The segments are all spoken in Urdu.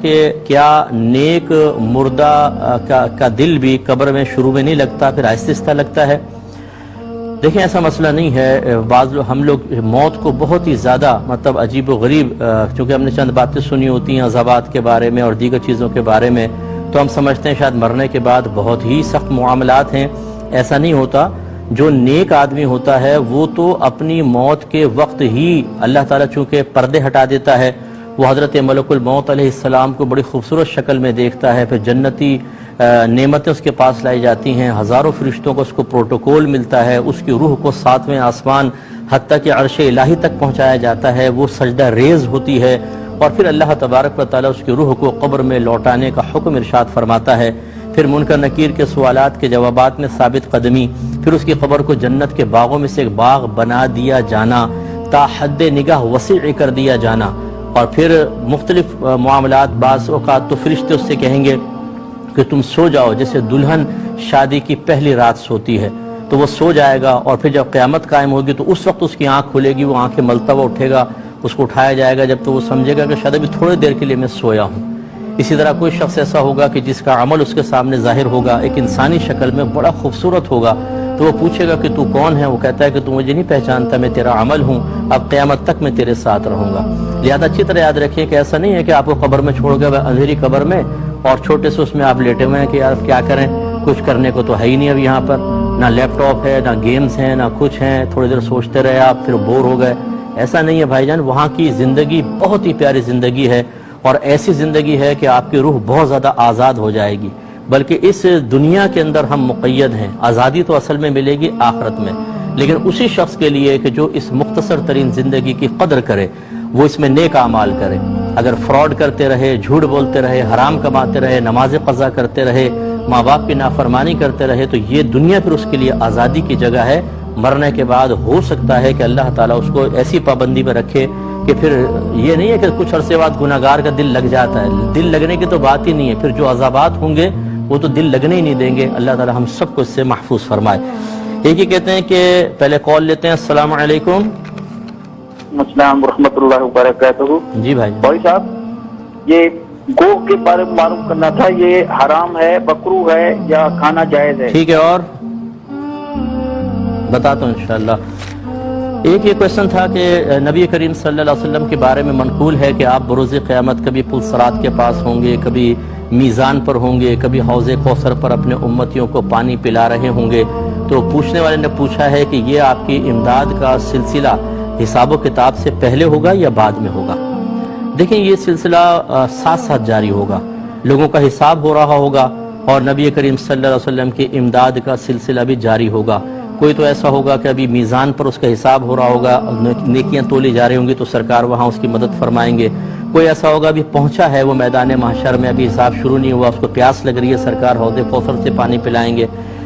کہ کیا نیک مردہ کا دل بھی قبر میں شروع میں نہیں لگتا، پھر آہستہ آہستہ لگتا ہے؟ دیکھیں ایسا مسئلہ نہیں ہے۔ ہم لوگ موت کو بہت ہی زیادہ مطلب عجیب و غریب، چونکہ ہم نے چند باتیں سنی ہوتی ہیں عذابات کے بارے میں اور دیگر چیزوں کے بارے میں، تو ہم سمجھتے ہیں شاید مرنے کے بعد بہت ہی سخت معاملات ہیں۔ ایسا نہیں ہوتا۔ جو نیک آدمی ہوتا ہے وہ تو اپنی موت کے وقت ہی اللہ تعالیٰ چونکہ پردے ہٹا دیتا ہے، وہ حضرت ملک الموت علیہ السلام کو بڑی خوبصورت شکل میں دیکھتا ہے، پھر جنتی نعمتیں اس کے پاس لائی جاتی ہیں، ہزاروں فرشتوں کو اس کو پروٹوکول ملتا ہے، اس کی روح کو 7ویں آسمان حتیٰ کہ عرش الہی تک پہنچایا جاتا ہے، وہ سجدہ ریز ہوتی ہے، اور پھر اللہ تبارک و تعالیٰ اس کی روح کو قبر میں لوٹانے کا حکم ارشاد فرماتا ہے۔ پھر منکر نکیر کے سوالات کے جوابات میں ثابت قدمی، پھر اس کی قبر کو جنت کے باغوں میں سے ایک باغ بنا دیا جانا، تا حد نگاہ وسیع کر دیا جانا، اور پھر مختلف معاملات۔ بعض اوقات تو فرشتے اس سے کہیں گے کہ تم سو جاؤ، جیسے دلہن شادی کی پہلی رات سوتی ہے، تو وہ سو جائے گا، اور پھر جب قیامت قائم ہوگی تو اس وقت اس کی آنکھ کھلے گی، وہ آنکھیں ملتا ہوا اٹھے گا، اس کو اٹھایا جائے گا، جب تو وہ سمجھے گا کہ شاید ابھی تھوڑی دیر کے لیے میں سویا ہوں۔ اسی طرح کوئی شخص ایسا ہوگا کہ جس کا عمل اس کے سامنے ظاہر ہوگا، ایک انسانی شکل میں بڑا خوبصورت ہوگا، تو وہ پوچھے گا کہ تو کون ہے؟ وہ کہتا ہے کہ تو مجھے نہیں پہچانتا، میں تیرا عمل ہوں، اب قیامت تک میں تیرے ساتھ رہوں گا۔ لہذا اچھی طرح یاد رکھیں کہ ایسا نہیں ہے کہ آپ کو قبر میں چھوڑ گئے اندھیری قبر میں، اور چھوٹے سے اس میں آپ لیٹے ہوئے ہیں کہ یار کیا کریں، کچھ کرنے کو تو ہے ہی نہیں اب یہاں پر، نہ لیپ ٹاپ ہے، نہ گیمز ہیں، نہ کچھ ہیں، تھوڑی دیر سوچتے رہے آپ، پھر بور ہو گئے۔ ایسا نہیں ہے بھائی جان، وہاں کی زندگی بہت ہی پیاری زندگی ہے، اور ایسی زندگی ہے کہ آپ کی روح بہت زیادہ آزاد ہو جائے گی۔ بلکہ اس دنیا کے اندر ہم مقید ہیں، آزادی تو اصل میں ملے گی آخرت میں، لیکن اسی شخص کے لیے کہ جو اس مختصر ترین زندگی کی قدر کرے، وہ اس میں نیک اعمال کرے۔ اگر فراڈ کرتے رہے، جھوٹ بولتے رہے، حرام کماتے رہے، نماز قضا کرتے رہے، ماں باپ کی نافرمانی کرتے رہے، تو یہ دنیا پھر اس کے لیے آزادی کی جگہ ہے۔ مرنے کے بعد ہو سکتا ہے کہ اللہ تعالیٰ اس کو ایسی پابندی میں رکھے کہ پھر یہ نہیں ہے کہ کچھ عرصے بعد گناہگار کا دل لگ جاتا ہے، دل لگنے کی تو بات ہی نہیں ہے، پھر جو عذابات ہوں گے وہ تو دل لگنے ہی نہیں دیں گے۔ اللہ تعالیٰ ہم سب کو اس سے محفوظ فرمائے۔ ایک ہی کہتے ہیں کہ پہلے کال لیتے ہیں۔ السلام علیکم۔ السلام ورحمۃ اللہ وبرکاتہ۔ جی بھائی صاحب، یہ گوہ کے بارے میں معلوم کرنا تھا، یہ حرام ہے، مکروہ ہے یا کھانا جائز ہے؟ ٹھیک ہے، اور بتاتا ہوں انشاءاللہ۔ ایک یہ کوشچن تھا کہ نبی کریم صلی اللہ علیہ وسلم کے بارے میں منقول ہے کہ آپ بروز قیامت کبھی پل صراط کے پاس ہوں گے، کبھی میزان پر ہوں گے، کبھی حوض کوثر پر اپنے امتیوں کو پانی پلا رہے ہوں گے۔ تو پوچھنے والے نے پوچھا ہے کہ یہ آپ کی امداد کا سلسلہ حساب و کتاب سے پہلے ہوگا یا بعد میں ہوگا؟ دیکھیں یہ سلسلہ ساتھ ساتھ جاری ہوگا، لوگوں کا حساب ہو رہا ہوگا، اور نبی کریم صلی اللہ علیہ وسلم کی امداد کا سلسلہ بھی جاری ہوگا۔ کوئی تو ایسا ہوگا کہ ابھی میزان پر اس کا حساب ہو رہا ہوگا، نیکیاں تولی جا رہی ہوں گی تو سرکار وہاں اس کی مدد فرمائیں گے۔ کوئی ایسا ہوگا ابھی پہنچا ہے وہ میدان محشر میں، ابھی حساب شروع نہیں ہوا، اس کو پیاس لگ رہی ہے، سرکار حوض کوثر سے پانی پلائیں گے۔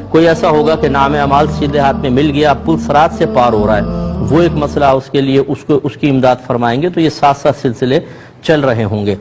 کوئی ایسا ہوگا کہ نام اعمال سیدھے ہاتھ میں مل گیا، پل صراط سے پار ہو رہا ہے، وہ ایک مسئلہ اس کے لیے اس کی امداد فرمائیں گے۔ تو یہ ساتھ ساتھ سلسلے چل رہے ہوں گے۔